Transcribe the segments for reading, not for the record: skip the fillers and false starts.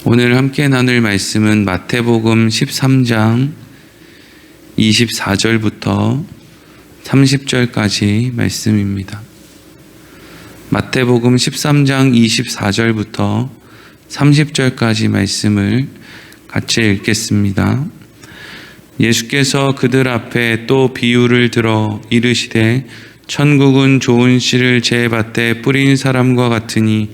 오늘 함께 나눌 말씀은 마태복음 13장 24절부터 30절까지 말씀입니다. 마태복음 13장 24절부터 30절까지 말씀을 같이 읽겠습니다. 예수께서 그들 앞에 또 비유를 들어 이르시되 천국은 좋은 씨를 제 밭에 뿌린 사람과 같으니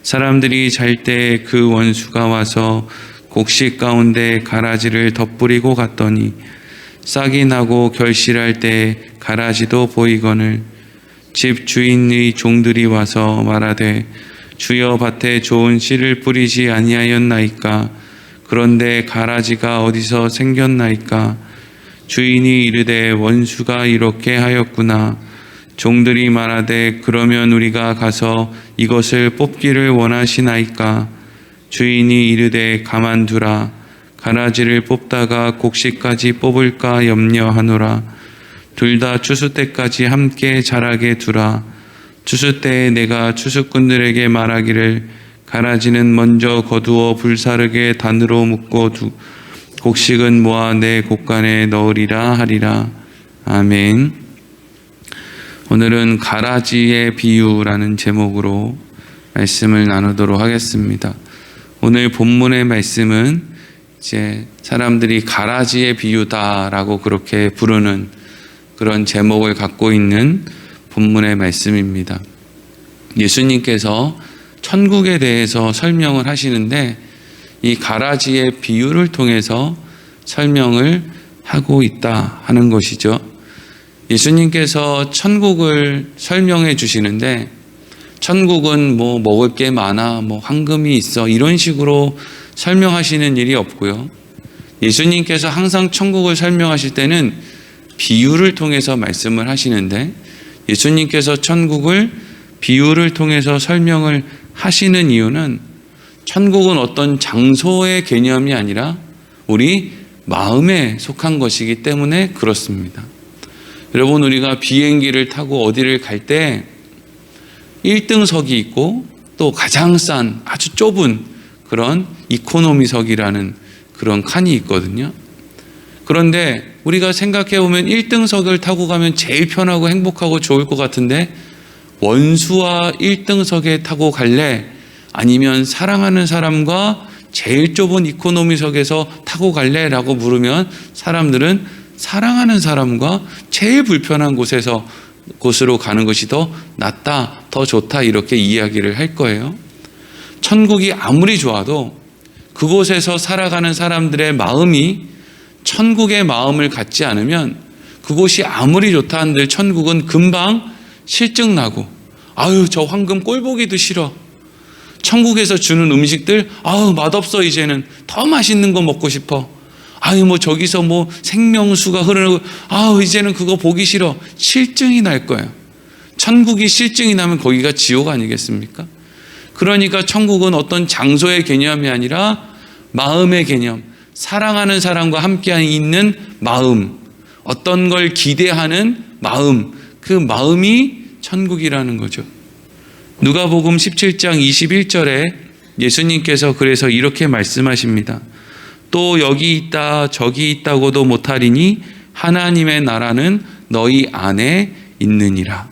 사람들이 잘 때 그 원수가 와서 곡식 가운데 가라지를 덧뿌리고 갔더니 싹이 나고 결실할 때 가라지도 보이거늘 집 주인의 종들이 와서 말하되 주여 밭에 좋은 씨를 뿌리지 아니하였나이까? 그런데 가라지가 어디서 생겼나이까? 주인이 이르되 원수가 이렇게 하였구나. 종들이 말하되 그러면 우리가 가서 이것을 뽑기를 원하시나이까? 주인이 이르되 가만두라. 가라지를 뽑다가 곡식까지 뽑을까 염려하노라. 둘 다 추수 때까지 함께 자라게 두라. 추수 때에 내가 추수꾼들에게 말하기를 가라지는 먼저 거두어 불사르게 단으로 묶고 곡식은 모아 내 곡간에 넣으리라 하리라. 아멘. 오늘은 가라지의 비유라는 제목으로 말씀을 나누도록 하겠습니다. 오늘 본문의 말씀은 이제 사람들이 가라지의 비유다라고 그렇게 부르는 그런 제목을 갖고 있는 본문의 말씀입니다. 예수님께서 천국에 대해서 설명을 하시는데 이 가라지의 비유를 통해서 설명을 하고 있다 하는 것이죠. 예수님께서 천국을 설명해 주시는데 천국은 뭐 먹을 게 많아, 뭐 황금이 있어 이런 식으로 설명하시는 일이 없고요. 예수님께서 항상 천국을 설명하실 때는 비유를 통해서 말씀을 하시는데 예수님께서 천국을 비유를 통해서 설명을 하시는 이유는 천국은 어떤 장소의 개념이 아니라 우리 마음에 속한 것이기 때문에 그렇습니다. 여러분, 우리가 비행기를 타고 어디를 갈 때 1등석이 있고 또 가장 싼 아주 좁은 그런 이코노미석이라는 그런 칸이 있거든요. 그런데 우리가 생각해 보면 1등석을 타고 가면 제일 편하고 행복하고 좋을 것 같은데 원수와 1등석에 타고 갈래? 아니면 사랑하는 사람과 제일 좁은 이코노미석에서 타고 갈래? 라고 물으면 사람들은 사랑하는 사람과 제일 불편한 곳으로 가는 것이 더 낫다, 더 좋다 이렇게 이야기를 할 거예요. 천국이 아무리 좋아도 그곳에서 살아가는 사람들의 마음이 천국의 마음을 갖지 않으면 그곳이 아무리 좋다 한들 천국은 금방 실증나고 아유 저 황금 꼴보기도 싫어. 천국에서 주는 음식들 아유 맛없어. 이제는 더 맛있는 거 먹고 싶어. 아유 뭐 저기서 뭐 생명수가 흐르는 거 아유 이제는 그거 보기 싫어. 실증이 날 거예요. 천국이 실증이 나면 거기가 지옥 아니겠습니까? 그러니까 천국은 어떤 장소의 개념이 아니라 마음의 개념, 사랑하는 사람과 함께 있는 마음, 어떤 걸 기대하는 마음, 그 마음이 천국이라는 거죠. 누가복음 17장 21절에 예수님께서 그래서 이렇게 말씀하십니다. 또 여기 있다 저기 있다고도 못하리니 하나님의 나라는 너희 안에 있느니라.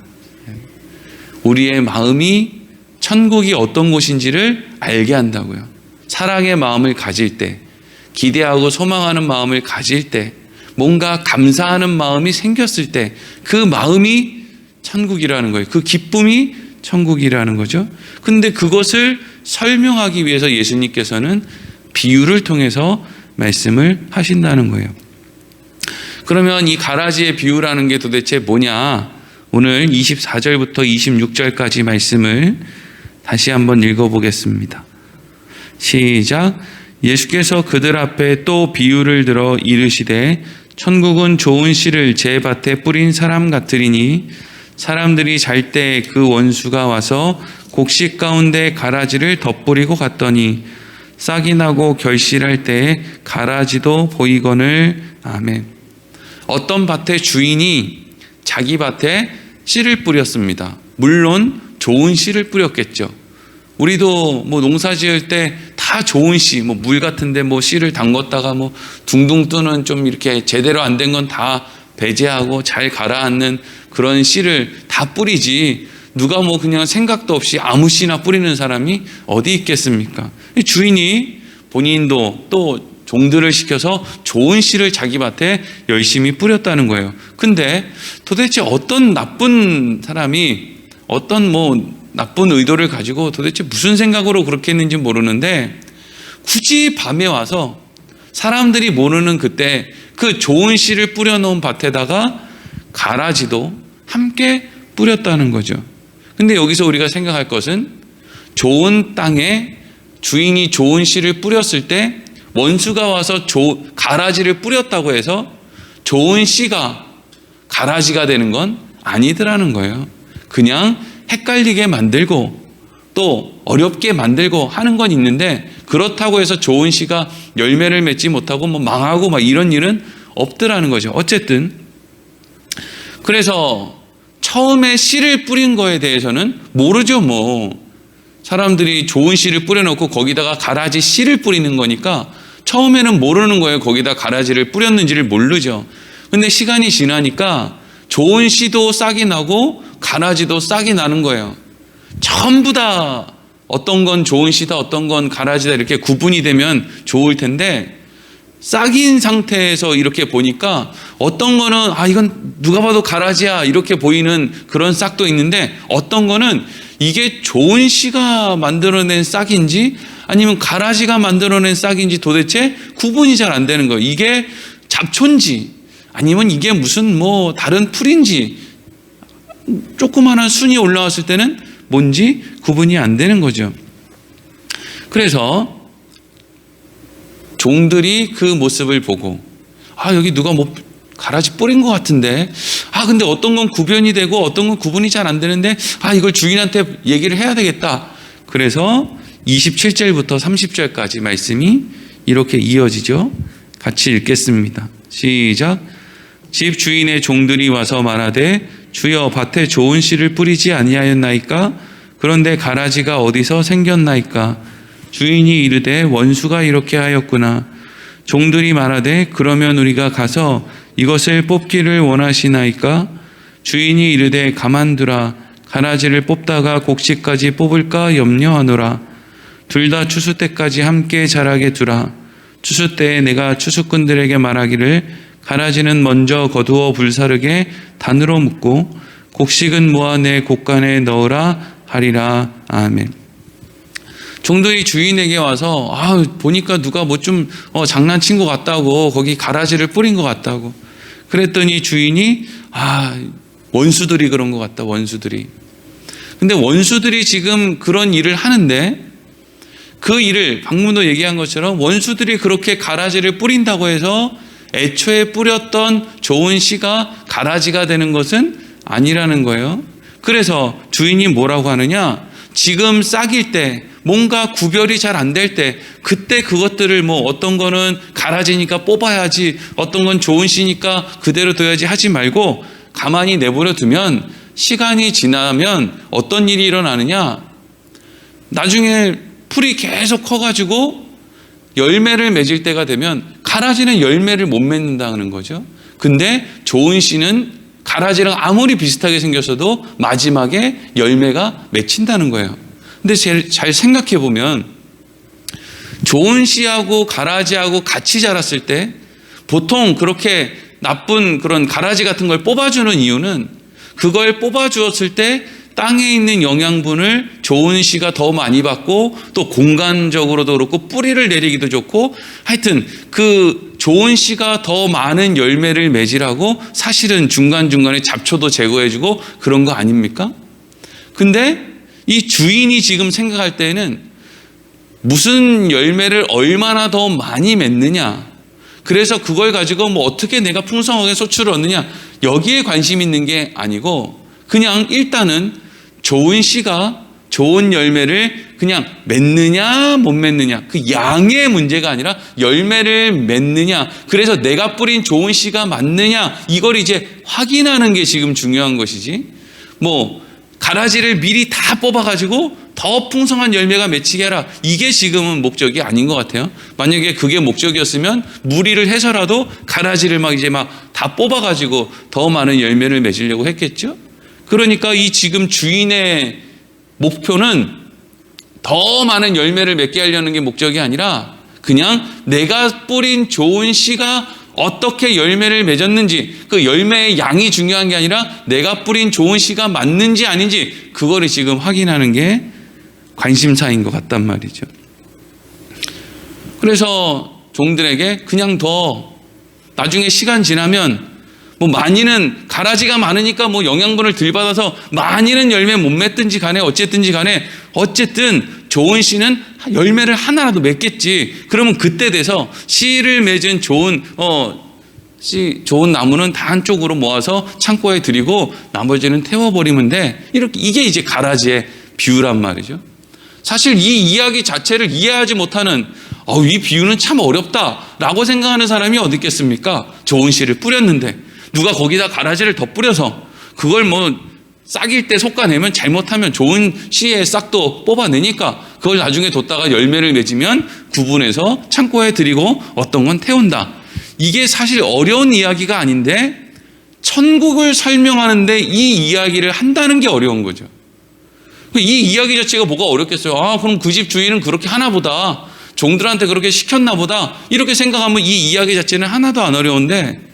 우리의 마음이 천국이 어떤 곳인지를 알게 한다고요. 사랑의 마음을 가질 때, 기대하고 소망하는 마음을 가질 때, 뭔가 감사하는 마음이 생겼을 때 그 마음이 천국이라는 거예요. 그 기쁨이 천국이라는 거죠. 근데 그것을 설명하기 위해서 예수님께서는 비유를 통해서 말씀을 하신다는 거예요. 그러면 이 가라지의 비유라는 게 도대체 뭐냐? 오늘 24절부터 26절까지 말씀을 다시 한번 읽어보겠습니다. 시작. 예수께서 그들 앞에 또 비유를 들어 이르시되 천국은 좋은 씨를 제 밭에 뿌린 사람 같으리니 사람들이 잘 때 그 원수가 와서 곡식 가운데 가라지를 덧뿌리고 갔더니 싹이 나고 결실할 때 가라지도 보이거늘. 아멘. 어떤 밭의 주인이 자기 밭에 씨를 뿌렸습니다. 물론 좋은 씨를 뿌렸겠죠. 우리도 뭐 농사 지을 때 다 다 좋은 씨, 뭐 물 같은데 뭐 씨를 담궜다가 뭐 둥둥 뜨는 좀 이렇게 제대로 안 된 건 다 배제하고 잘 가라앉는 그런 씨를 다 뿌리지, 누가 뭐 그냥 생각도 없이 아무 씨나 뿌리는 사람이 어디 있겠습니까? 주인이 본인도 또 종들을 시켜서 좋은 씨를 자기 밭에 열심히 뿌렸다는 거예요. 근데 도대체 어떤 나쁜 사람이 어떤 뭐 나쁜 의도를 가지고 도대체 무슨 생각으로 그렇게 했는지 모르는데, 굳이 밤에 와서 사람들이 모르는 그때 그 좋은 씨를 뿌려놓은 밭에다가 가라지도 함께 뿌렸다는 거죠. 근데 여기서 우리가 생각할 것은, 좋은 땅에 주인이 좋은 씨를 뿌렸을 때 원수가 와서 가라지를 뿌렸다고 해서 좋은 씨가 가라지가 되는 건 아니더라는 거예요. 그냥 헷갈리게 만들고 또 어렵게 만들고 하는 건 있는데, 그렇다고 해서 좋은 씨가 열매를 맺지 못하고 뭐 망하고 막 이런 일은 없더라는 거죠. 어쨌든 그래서 처음에 씨를 뿌린 거에 대해서는 모르죠. 뭐 사람들이 좋은 씨를 뿌려놓고 거기다가 가라지 씨를 뿌리는 거니까 처음에는 모르는 거예요. 거기다 가라지를 뿌렸는지를 모르죠. 근데 시간이 지나니까 좋은 씨도 싹이 나고 가라지도 싹이 나는 거예요. 전부 다 어떤 건 좋은 씨다, 어떤 건 가라지다 이렇게 구분이 되면 좋을 텐데, 싹인 상태에서 이렇게 보니까 어떤 거는 이건 누가 봐도 가라지야 이렇게 보이는 그런 싹도 있는데, 어떤 거는 이게 좋은 씨가 만들어낸 싹인지 아니면 가라지가 만들어낸 싹인지 도대체 구분이 잘 안 되는 거예요. 이게 잡초인지 아니면 이게 무슨 뭐 다른 풀인지, 조그마한 순이 올라왔을 때는 뭔지 구분이 안 되는 거죠. 그래서 종들이 그 모습을 보고, 여기 누가 뭐 가라지 뿌린 것 같은데, 근데 어떤 건 구별이 되고 어떤 건 구분이 잘 안 되는데, 이걸 주인한테 얘기를 해야 되겠다. 그래서 27절부터 30절까지 말씀이 이렇게 이어지죠. 같이 읽겠습니다. 시작. 집 주인의 종들이 와서 말하되, 주여 밭에 좋은 씨를 뿌리지 아니하였나이까? 그런데 가라지가 어디서 생겼나이까? 주인이 이르되, 원수가 이렇게 하였구나. 종들이 말하되, 그러면 우리가 가서 이것을 뽑기를 원하시나이까? 주인이 이르되, 가만두라. 가라지를 뽑다가 곡식까지 뽑을까 염려하노라. 둘 다 추수 때까지 함께 자라게 두라. 추수 때에 내가 추수꾼들에게 말하기를, 가라지는 먼저 거두어 불사르게 단으로 묶고 곡식은 모아 내 곡간에 넣으라 하리라. 아멘. 종들이 주인에게 와서 보니까 누가 뭐 좀 장난친 것 같다고, 거기 가라지를 뿌린 것 같다고 그랬더니 주인이 원수들이 그런 것 같다. 원수들이. 근데 원수들이 지금 그런 일을 하는데, 그 일을 방금도 얘기한 것처럼 원수들이 그렇게 가라지를 뿌린다고 해서 애초에 뿌렸던 좋은 씨가 가라지가 되는 것은 아니라는 거예요. 그래서 주인이 뭐라고 하느냐, 지금 싹일 때 뭔가 구별이 잘 안 될 때, 그때 그것들을 뭐 어떤 거는 가라지니까 뽑아야지, 어떤 건 좋은 씨니까 그대로 둬야지 하지 말고 가만히 내버려 두면, 시간이 지나면 어떤 일이 일어나느냐, 나중에 풀이 계속 커가지고 열매를 맺을 때가 되면 가라지는 열매를 못 맺는다는 거죠. 근데 좋은 씨는 가라지랑 아무리 비슷하게 생겼어도 마지막에 열매가 맺힌다는 거예요. 근데 잘 생각해 보면, 좋은 씨하고 가라지하고 같이 자랐을 때 보통 그렇게 나쁜 그런 가라지 같은 걸 뽑아주는 이유는, 그걸 뽑아주었을 때 땅에 있는 영양분을 좋은 씨가 더 많이 받고, 또 공간적으로도 그렇고 뿌리를 내리기도 좋고, 하여튼 그 좋은 씨가 더 많은 열매를 맺으라고 사실은 중간중간에 잡초도 제거해주고 그런 거 아닙니까? 근데 이 주인이 지금 생각할 때는 무슨 열매를 얼마나 더 많이 맺느냐, 그래서 그걸 가지고 뭐 어떻게 내가 풍성하게 소출을 얻느냐, 여기에 관심 있는 게 아니고, 그냥 일단은 좋은 씨가 좋은 열매를 그냥 맺느냐 못 맺느냐, 그 양의 문제가 아니라 열매를 맺느냐, 그래서 내가 뿌린 좋은 씨가 맞느냐, 이걸 이제 확인하는 게 지금 중요한 것이지, 뭐 가라지를 미리 다 뽑아가지고 더 풍성한 열매가 맺히게 하라. 이게 지금은 목적이 아닌 것 같아요. 만약에 그게 목적이었으면 무리를 해서라도 가라지를 막 이제 막 다 뽑아가지고 더 많은 열매를 맺으려고 했겠죠. 그러니까 이 지금 주인의 목표는 더 많은 열매를 맺게 하려는 게 목적이 아니라 그냥 내가 뿌린 좋은 씨가 어떻게 열매를 맺었는지, 그 열매의 양이 중요한 게 아니라 내가 뿌린 좋은 씨가 맞는지 아닌지 그거를 지금 확인하는 게 관심사인 것 같단 말이죠. 그래서 종들에게 그냥 더 나중에 시간 지나면 뭐 많이는 가라지가 많으니까 뭐 영양분을 덜 받아서 많이는 열매 못 맺든지 간에 어쨌든지 간에 어쨌든 좋은 씨는 열매를 하나라도 맺겠지. 그러면 그때 돼서 씨를 맺은 좋은 나무는 다 한쪽으로 모아서 창고에 들이고 나머지는 태워버리면 돼. 이게 이제 가라지의 비유란 말이죠. 사실 이 이야기 자체를 이해하지 못하는 이 비유는 참 어렵다라고 생각하는 사람이 어디 있겠습니까? 좋은 씨를 뿌렸는데 누가 거기다 가라지를 더 뿌려서 그걸 뭐 싹일 때 솎아내면 잘못하면 좋은 씨의 싹도 뽑아내니까 그걸 나중에 뒀다가 열매를 맺으면 구분해서 창고에 들이고 어떤 건 태운다. 이게 사실 어려운 이야기가 아닌데 천국을 설명하는데 이 이야기를 한다는 게 어려운 거죠. 이 이야기 자체가 뭐가 어렵겠어요. 그럼 그 집 주인은 그렇게 하나 보다. 종들한테 그렇게 시켰나 보다. 이렇게 생각하면 이 이야기 자체는 하나도 안 어려운데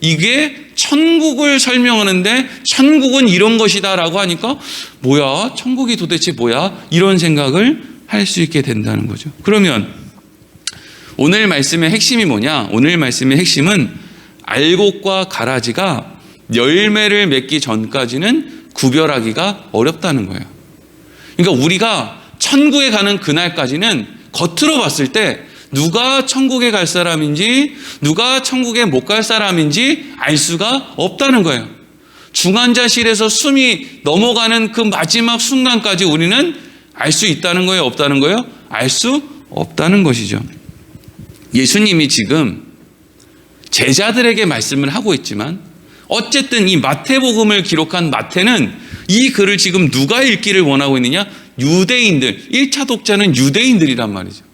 이게 천국을 설명하는데 천국은 이런 것이다 라고 하니까 뭐야? 천국이 도대체 뭐야? 이런 생각을 할 수 있게 된다는 거죠. 그러면 오늘 말씀의 핵심이 뭐냐? 오늘 말씀의 핵심은 알곡과 가라지가 열매를 맺기 전까지는 구별하기가 어렵다는 거예요. 그러니까 우리가 천국에 가는 그날까지는 겉으로 봤을 때 누가 천국에 갈 사람인지 누가 천국에 못 갈 사람인지 알 수가 없다는 거예요. 중환자실에서 숨이 넘어가는 그 마지막 순간까지 우리는 알 수 있다는 거예요? 없다는 거예요? 알 수 없다는 것이죠. 예수님이 지금 제자들에게 말씀을 하고 있지만 어쨌든 이 마태복음을 기록한 마태는 이 글을 지금 누가 읽기를 원하고 있느냐? 유대인들, 1차 독자는 유대인들이란 말이죠.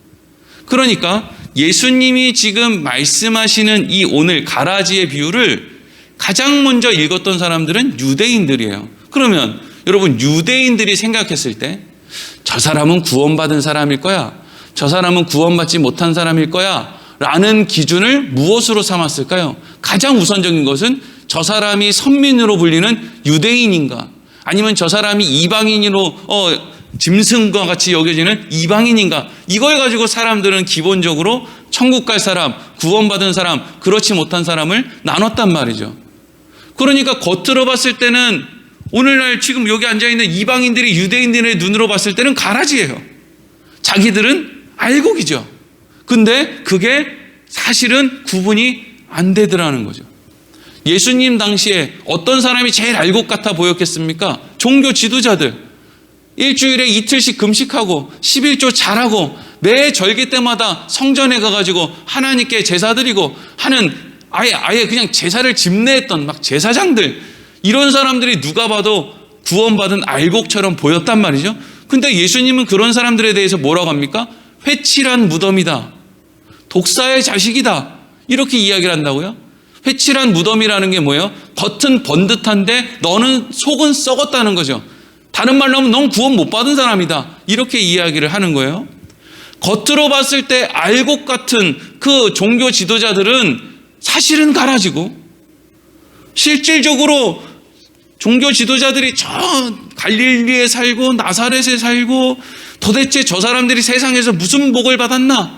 그러니까 예수님이 지금 말씀하시는 이 오늘 가라지의 비유를 가장 먼저 읽었던 사람들은 유대인들이에요. 그러면 여러분 유대인들이 생각했을 때 저 사람은 구원받은 사람일 거야, 저 사람은 구원받지 못한 사람일 거야 라는 기준을 무엇으로 삼았을까요? 가장 우선적인 것은 저 사람이 선민으로 불리는 유대인인가, 아니면 저 사람이 이방인으로 짐승과 같이 여겨지는 이방인인가, 이걸 가지고 사람들은 기본적으로 천국 갈 사람, 구원받은 사람, 그렇지 못한 사람을 나눴단 말이죠. 그러니까 겉으로 봤을 때는 오늘날 지금 여기 앉아있는 이방인들이 유대인들의 눈으로 봤을 때는 가라지예요. 자기들은 알곡이죠. 근데 그게 사실은 구분이 안 되더라는 거죠. 예수님 당시에 어떤 사람이 제일 알곡 같아 보였겠습니까? 종교 지도자들. 일주일에 이틀씩 금식하고 11조 잘하고 매 절기 때마다 성전에 가가지고 하나님께 제사 드리고 하는 아예 그냥 제사를 집례했던 막 제사장들, 이런 사람들이 누가 봐도 구원받은 알곡처럼 보였단 말이죠. 근데 예수님은 그런 사람들에 대해서 뭐라고 합니까? 회칠한 무덤이다, 독사의 자식이다, 이렇게 이야기를 한다고요. 회칠한 무덤이라는 게 뭐예요? 겉은 번듯한데 너는 속은 썩었다는 거죠. 다른 말로 하면 넌 구원 못 받은 사람이다, 이렇게 이야기를 하는 거예요. 겉으로 봤을 때 알곡 같은 그 종교 지도자들은 사실은 가라지고, 실질적으로 종교 지도자들이 저 갈릴리에 살고 나사렛에 살고 도대체 저 사람들이 세상에서 무슨 복을 받았나?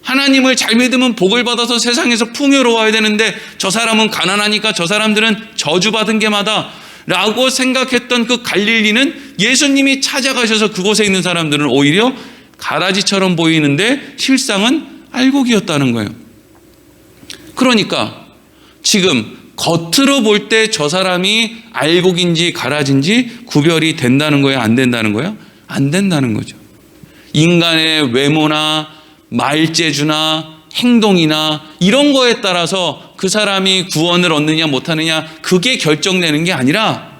하나님을 잘 믿으면 복을 받아서 세상에서 풍요로워야 되는데 저 사람은 가난하니까 저 사람들은 저주받은 게 마다 라고 생각했던 그 갈릴리는 예수님이 찾아가셔서 그곳에 있는 사람들은 오히려 가라지처럼 보이는데 실상은 알곡이었다는 거예요. 그러니까 지금 겉으로 볼 때 저 사람이 알곡인지 가라지인지 구별이 된다는 거예요? 안 된다는 거예요? 안 된다는 거죠. 인간의 외모나 말재주나 행동이나 이런 거에 따라서 그 사람이 구원을 얻느냐 못하느냐 그게 결정되는 게 아니라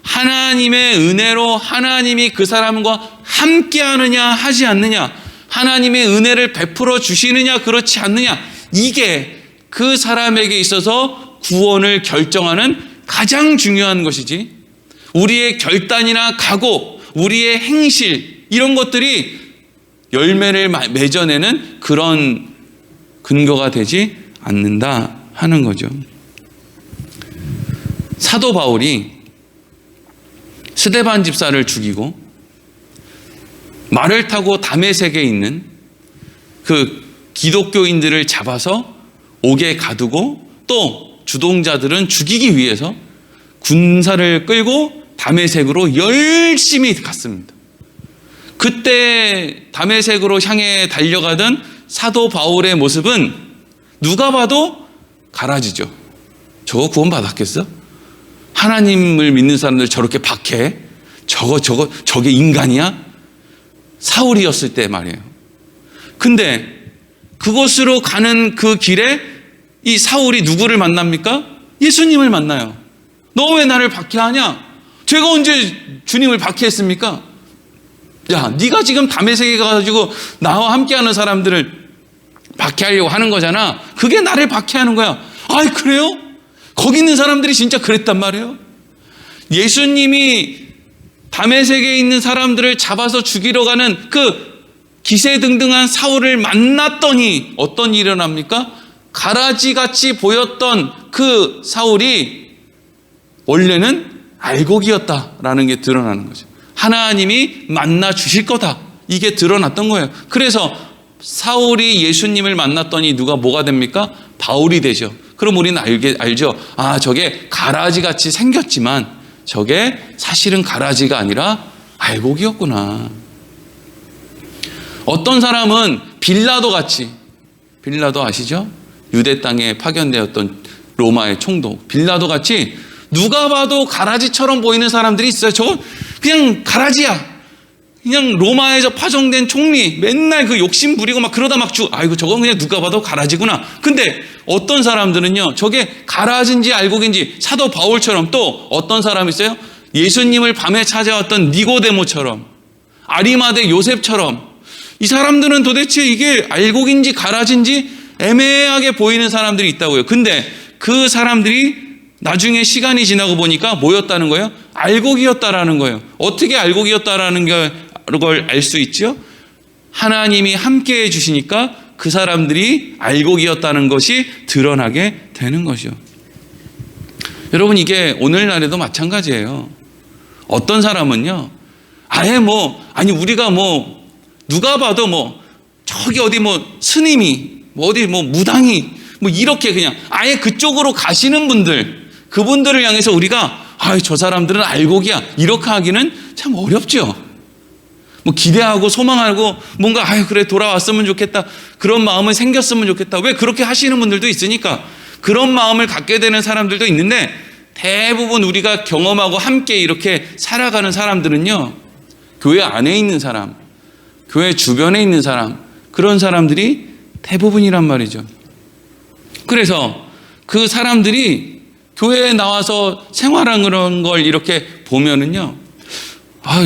하나님의 은혜로 하나님이 그 사람과 함께하느냐 하지 않느냐, 하나님의 은혜를 베풀어 주시느냐 그렇지 않느냐, 이게 그 사람에게 있어서 구원을 결정하는 가장 중요한 것이지, 우리의 결단이나 각오, 우리의 행실, 이런 것들이 열매를 맺어내는 그런 근거가 되지 않는다 하는 거죠. 사도 바울이 스데반 집사를 죽이고 말을 타고 다메섹에 있는 그 기독교인들을 잡아서 옥에 가두고 또 주동자들은 죽이기 위해서 군사를 끌고 다메섹으로 열심히 갔습니다. 그때 다메섹으로 향해 달려가던 사도 바울의 모습은 누가 봐도 가라지죠. 저거 구원 받았겠어? 하나님을 믿는 사람들 저렇게 박해? 저게 인간이야? 사울이었을 때 말이에요. 근데 그곳으로 가는 그 길에 이 사울이 누구를 만납니까? 예수님을 만나요. 너 왜 나를 박해하냐? 제가 언제 주님을 박해했습니까? 야, 네가 지금 다메섹에 가가지고 나와 함께하는 사람들을 박해하려고 하는 거잖아. 그게 나를 박해하는 거야. 아이, 그래요? 거기 있는 사람들이 진짜 그랬단 말이에요. 예수님이 다메섹에 있는 사람들을 잡아서 죽이러 가는 그 기세등등한 사울을 만났더니 어떤 일이 일어납니까? 가라지같이 보였던 그 사울이 원래는 알곡이었다라는 게 드러나는 거죠. 하나님이 만나 주실 거다, 이게 드러났던 거예요. 그래서 사울이 예수님을 만났더니 누가 뭐가 됩니까? 바울이 되죠. 그럼 우리는 알죠. 아, 저게 가라지같이 생겼지만 저게 사실은 가라지가 아니라 알곡이었구나. 어떤 사람은 빌라도 같이, 빌라도 아시죠? 유대 땅에 파견되었던 로마의 총독 빌라도 같이 누가 봐도 가라지처럼 보이는 사람들이 있어요. 저건 그냥 가라지야. 그냥 로마에서 파송된 총리, 맨날 그 욕심 부리고 막 그러다 막 아이고 저건 그냥 누가 봐도 가라지구나. 근데 어떤 사람들은요, 저게 가라지인지 알곡인지 사도 바울처럼, 또 어떤 사람이 있어요? 예수님을 밤에 찾아왔던 니고데모처럼, 아리마대 요셉처럼, 이 사람들은 도대체 이게 알곡인지 가라지인지 애매하게 보이는 사람들이 있다고요. 근데 그 사람들이 나중에 시간이 지나고 보니까 뭐였다는 거예요? 알곡이었다라는 거예요. 어떻게 알곡이었다라는 걸 알 수 있죠? 하나님이 함께해 주시니까 그 사람들이 알곡이었다는 것이 드러나게 되는 것이요. 여러분, 이게 오늘날에도 마찬가지예요. 어떤 사람은요, 아예 우리가 누가 봐도 저기 어디 스님이 어디 무당이 이렇게 그냥 아예 그쪽으로 가시는 분들, 그분들을 향해서 우리가 저 사람들은 알곡이야, 이렇게 하기는 참 어렵죠. 기대하고 소망하고 뭔가 그래 돌아왔으면 좋겠다, 그런 마음은 생겼으면 좋겠다. 왜 그렇게 하시는 분들도 있으니까 그런 마음을 갖게 되는 사람들도 있는데, 대부분 우리가 경험하고 함께 이렇게 살아가는 사람들은요, 교회 안에 있는 사람, 교회 주변에 있는 사람, 그런 사람들이 대부분이란 말이죠. 그래서 그 사람들이 교회에 나와서 생활하는 걸 이렇게 보면은요,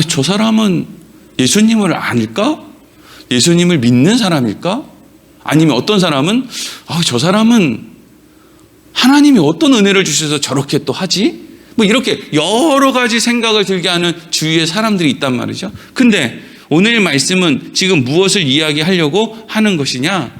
저 사람은 예수님을 아닐까? 예수님을 믿는 사람일까? 아니면 어떤 사람은 저 사람은 하나님이 어떤 은혜를 주셔서 저렇게 또 하지? 이렇게 여러 가지 생각을 들게 하는 주위에 사람들이 있단 말이죠. 근데 오늘 말씀은 지금 무엇을 이야기하려고 하는 것이냐?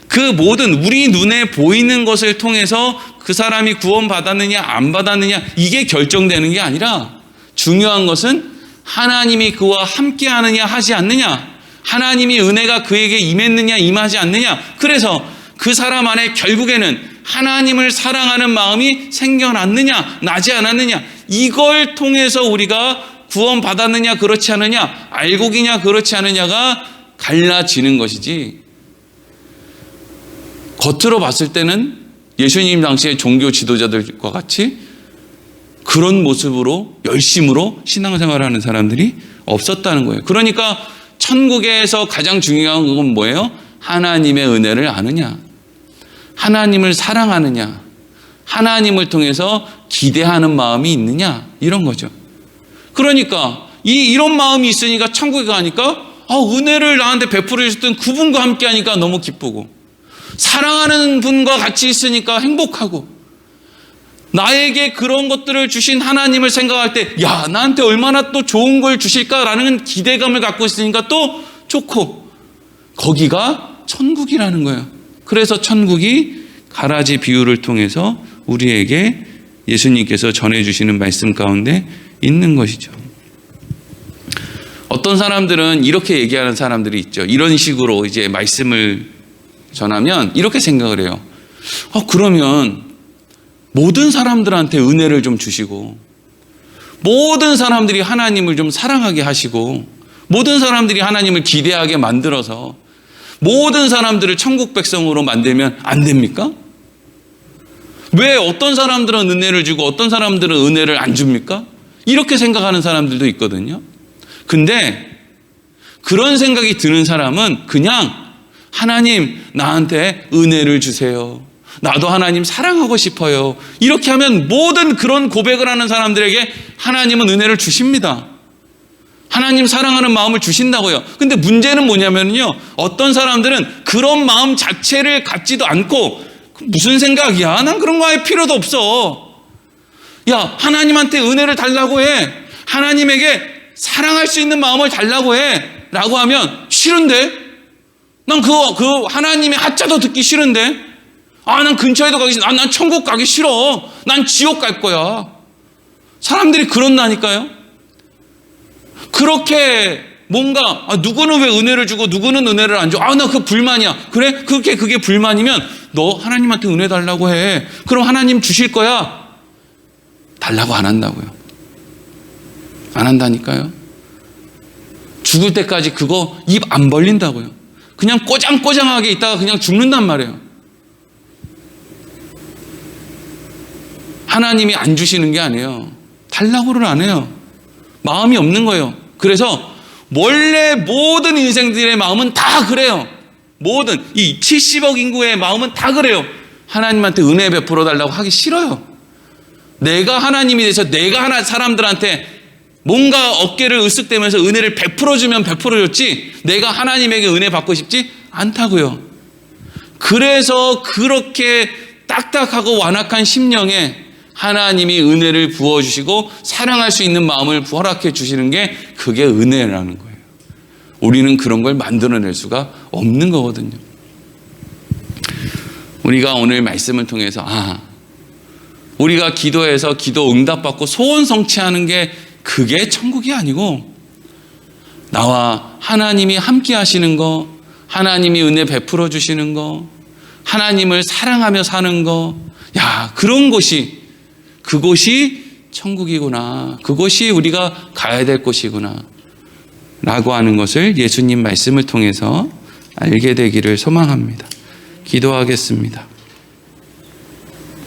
그 모든 우리 눈에 보이는 것을 통해서 그 사람이 구원받았느냐 안 받았느냐, 이게 결정되는 게 아니라, 중요한 것은 하나님이 그와 함께 하느냐 하지 않느냐, 하나님이 은혜가 그에게 임했느냐 임하지 않느냐. 그래서 그 사람 안에 결국에는 하나님을 사랑하는 마음이 생겨났느냐 나지 않았느냐, 이걸 통해서 우리가 구원받았느냐 그렇지 않느냐, 알곡이냐 그렇지 않느냐가 갈라지는 것이지, 겉으로 봤을 때는 예수님 당시의 종교 지도자들과 같이 그런 모습으로 열심으로 신앙생활하는 사람들이 없었다는 거예요. 그러니까 천국에서 가장 중요한 건 뭐예요? 하나님의 은혜를 아느냐, 하나님을 사랑하느냐, 하나님을 통해서 기대하는 마음이 있느냐? 이런 거죠. 그러니까 이런 마음이 있으니까 천국에 가니까 은혜를 나한테 베풀어 주셨던 그분과 함께 하니까 너무 기쁘고, 사랑하는 분과 같이 있으니까 행복하고, 나에게 그런 것들을 주신 하나님을 생각할 때 나한테 얼마나 또 좋은 걸 주실까라는 기대감을 갖고 있으니까 또 좋고, 거기가 천국이라는 거예요. 그래서 천국이 가라지 비유를 통해서 우리에게 예수님께서 전해주시는 말씀 가운데 있는 것이죠. 어떤 사람들은 이렇게 얘기하는 사람들이 있죠. 이런 식으로 이제 말씀을 전하면 이렇게 생각을 해요. 그러면 모든 사람들한테 은혜를 좀 주시고, 모든 사람들이 하나님을 좀 사랑하게 하시고, 모든 사람들이 하나님을 기대하게 만들어서 모든 사람들을 천국 백성으로 만들면 안 됩니까? 왜 어떤 사람들은 은혜를 주고 어떤 사람들은 은혜를 안 줍니까? 이렇게 생각하는 사람들도 있거든요. 근데 그런 생각이 드는 사람은 그냥 하나님 나한테 은혜를 주세요. 나도 하나님 사랑하고 싶어요. 이렇게 하면 모든 그런 고백을 하는 사람들에게 하나님은 은혜를 주십니다. 하나님 사랑하는 마음을 주신다고요. 근데 문제는 뭐냐면요, 어떤 사람들은 그런 마음 자체를 갖지도 않고 무슨 생각이야? 난 그런 거 할 필요도 없어. 하나님한테 은혜를 달라고 해. 하나님에게 사랑할 수 있는 마음을 달라고 해. 라고 하면 싫은데? 난 그 하나님의 하자도 듣기 싫은데? 난 근처에도 가기 싫어. 난 천국 가기 싫어. 난 지옥 갈 거야. 사람들이 그런다니까요. 그렇게 뭔가 누구는 왜 은혜를 주고 누구는 은혜를 안 줘. 나 그 불만이야. 그래? 그게 불만이면 너 하나님한테 은혜 달라고 해. 그럼 하나님 주실 거야. 달라고 안 한다고요. 안 한다니까요. 죽을 때까지 그거 입 안 벌린다고요. 그냥 꼬장꼬장하게 있다가 그냥 죽는단 말이에요. 하나님이 안 주시는 게 아니에요. 달라고를 안 해요. 마음이 없는 거예요. 그래서 원래 모든 인생들의 마음은 다 그래요. 모든 이 70억 인구의 마음은 다 그래요. 하나님한테 은혜 베풀어 달라고 하기 싫어요. 내가 하나님이 돼서 내가 사람들한테 뭔가 어깨를 으쓱대면서 은혜를 베풀어주면 베풀어줬지, 내가 하나님에게 은혜 받고 싶지 않다고요. 그래서 그렇게 딱딱하고 완악한 심령에 하나님이 은혜를 부어주시고 사랑할 수 있는 마음을 허락해 주시는 게 그게 은혜라는 거예요. 우리는 그런 걸 만들어낼 수가 없는 거거든요. 우리가 오늘 말씀을 통해서 우리가 기도해서 기도 응답받고 소원 성취하는 게 그게 천국이 아니고, 나와 하나님이 함께 하시는 거, 하나님이 은혜 베풀어 주시는 거, 하나님을 사랑하며 사는 거, 그런 곳이, 그곳이 천국이구나. 그곳이 우리가 가야 될 곳이구나. 라고 하는 것을 예수님 말씀을 통해서 알게 되기를 소망합니다. 기도하겠습니다.